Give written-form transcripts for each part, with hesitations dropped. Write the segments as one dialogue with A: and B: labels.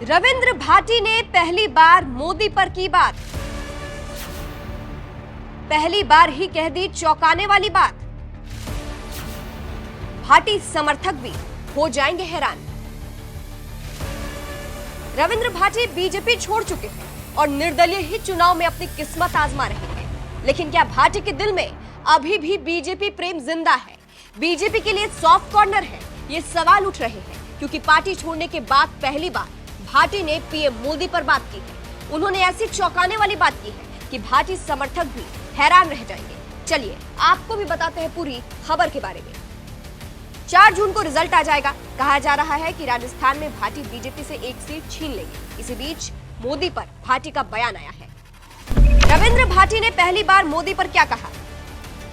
A: रविंद्र भाटी ने पहली बार मोदी पर की बात। पहली बार ही कह दी चौंकाने वाली बात। भाटी समर्थक भी हो जाएंगे हैरान। रविंद्र भाटी बीजेपी छोड़ चुके हैं और निर्दलीय ही चुनाव में अपनी किस्मत आजमा रहे हैं। लेकिन क्या भाटी के दिल में अभी भी बीजेपी प्रेम जिंदा है? बीजेपी के लिए सॉफ्ट कॉर्नर है? ये सवाल उठ रहे हैं क्योंकि पार्टी छोड़ने के बाद पहली बार भाटी ने पीएम मोदी पर बात की है। उन्होंने ऐसी चौंकाने वाली बात की है कि भाटी समर्थक भी हैरान रह जाएंगे। चलिए आपको भी बताते हैं पूरी खबर के बारे में। 4 जून को रिजल्ट आ जाएगा। कहा जा रहा है कि राजस्थान में भाटी बीजेपी से एक सीट छीन लेंगे। इसी बीच मोदी पर भाटी का बयान आया है। रविंद्र भाटी ने पहली बार मोदी पर क्या कहा?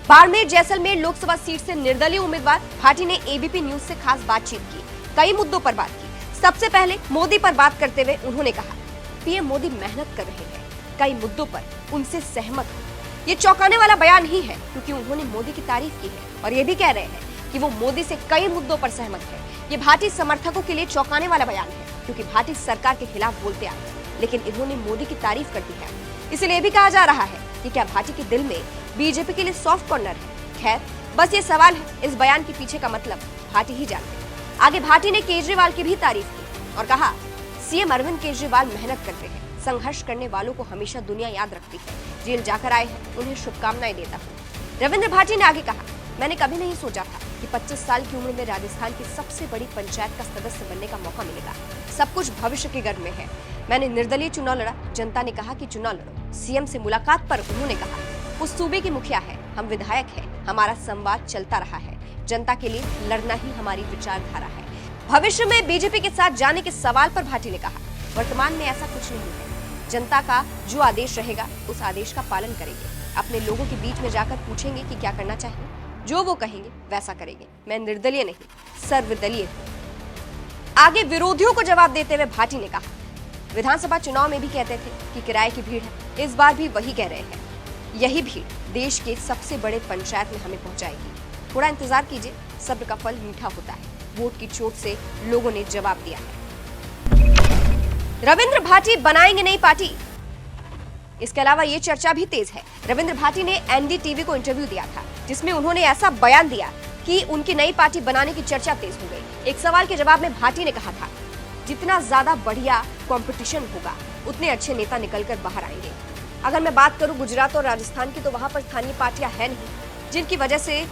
A: बाड़मेर जैसलमेर लोकसभा सीट से निर्दलीय उम्मीदवार भाटी ने एबीपी न्यूज से खास बातचीत की। कई मुद्दों पर बात की। सबसे पहले मोदी पर बात करते हुए उन्होंने कहा, पीएम मोदी मेहनत कर रहे हैं, कई मुद्दों पर उनसे सहमत हूं। ये चौंकाने वाला बयान ही है क्योंकि उन्होंने मोदी की तारीफ की है और ये भी कह रहे हैं कि वो मोदी से कई मुद्दों पर सहमत है। ये भाटी समर्थकों के लिए चौंकाने वाला बयान है क्योंकि भाटी सरकार के खिलाफ बोलते आए हैं, लेकिन इन्होंने मोदी की तारीफ कर दी है। इसलिए भी कहा जा रहा है कि क्या भाटी के दिल में बीजेपी के लिए सॉफ्ट कॉर्नर है? खैर, बस ये सवाल है, इस बयान के पीछे का मतलब भाटी ही जानते हैं। आगे भाटी ने केजरीवाल की भी तारीफ की और कहा, सीएम अरविंद केजरीवाल मेहनत करते हैं, संघर्ष करने वालों को हमेशा दुनिया याद रखती है। जेल जाकर आए हैं, उन्हें शुभकामनाएं देता हूँ। रविंद्र भाटी ने आगे कहा, मैंने कभी नहीं सोचा था कि 25 साल की उम्र में राजस्थान की सबसे बड़ी पंचायत का सदस्य बनने का मौका मिलेगा। सब कुछ भविष्य के गर्भ में है। मैंने निर्दलीय चुनाव लड़ा, जनता ने कहा कि चुनाव लड़ो। सीएम से मुलाकात पर उन्होंने कहा, वो सूबे के मुखिया है, हम विधायक हैं, हमारा संवाद चलता रहा है। जनता के लिए लड़ना ही हमारी विचारधारा है। भविष्य में बीजेपी के साथ जाने के सवाल पर भाटी ने कहा, वर्तमान में ऐसा कुछ नहीं है। जनता का जो आदेश रहेगा उस आदेश का पालन करेंगे। अपने लोगों के बीच में जाकर पूछेंगे कि क्या करना चाहिए, जो वो कहेंगे वैसा करेंगे। मैं निर्दलीय नहीं, सर्वदलीय हूं। आगे विरोधियों को जवाब देते हुए भाटी ने कहा, विधानसभा चुनाव में भी कहते थे कि किराए की भीड़ है, इस बार भी वही कह रहे हैं। यही भीड़ देश के सबसे बड़े पंचायत में हमें पहुंचाएगी। थोड़ा इंतजार कीजिए, सब्र का फल मीठा होता है। वोट की चोट से लोगों ने जवाब दिया है। रविंद्र भाटी बनाएंगे नई पार्टी। इसके अलावा ये चर्चा भी तेज है। रविंद्र भाटी ने एनडीटीवी को इंटरव्यू दिया था जिसमें उन्होंने ऐसा बयान दिया कि उनकी नई पार्टी बनाने की चर्चा तेज हो गई। एक सवाल के जवाब में भाटी ने कहा था, जितना ज्यादा बढ़िया कंपटीशन होगा उतने अच्छे नेता निकलकर बाहर आएंगे। अगर मैं बात करूं गुजरात और राजस्थान की, तो वहां पर स्थानीय पार्टियां हैं नहीं, जिनकी वजह से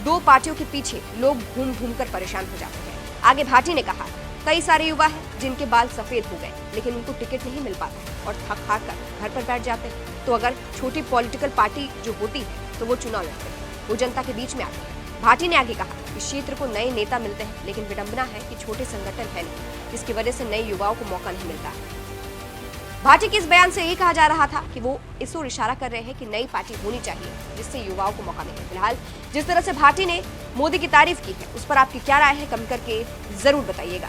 A: 2 पार्टियों के पीछे लोग घूम घूम कर परेशान हो जाते हैं। आगे भाटी ने कहा, कई सारे युवा हैं जिनके बाल सफेद हो गए लेकिन उनको टिकट नहीं मिल पाता और थक हार कर घर पर बैठ जाते हैं। तो अगर छोटी पॉलिटिकल पार्टी जो होती है तो वो चुनाव लड़ते हैं, वो जनता के बीच में आते हैं। भाटी ने आगे कहा कि क्षेत्र को नए नेता मिलते हैं, लेकिन विडंबना है कि छोटे संगठन है नहीं, जिसकी वजह से नए युवाओं को मौका नहीं मिलता है। भाटी के इस बयान से यही कहा जा रहा था कि वो इस ओर इशारा कर रहे हैं कि नई पार्टी होनी चाहिए जिससे युवाओं को मौका मिले। फिलहाल जिस तरह से भाटी ने मोदी की तारीफ की है उस पर आपकी क्या राय है, कमेंट करके जरूर बताइएगा।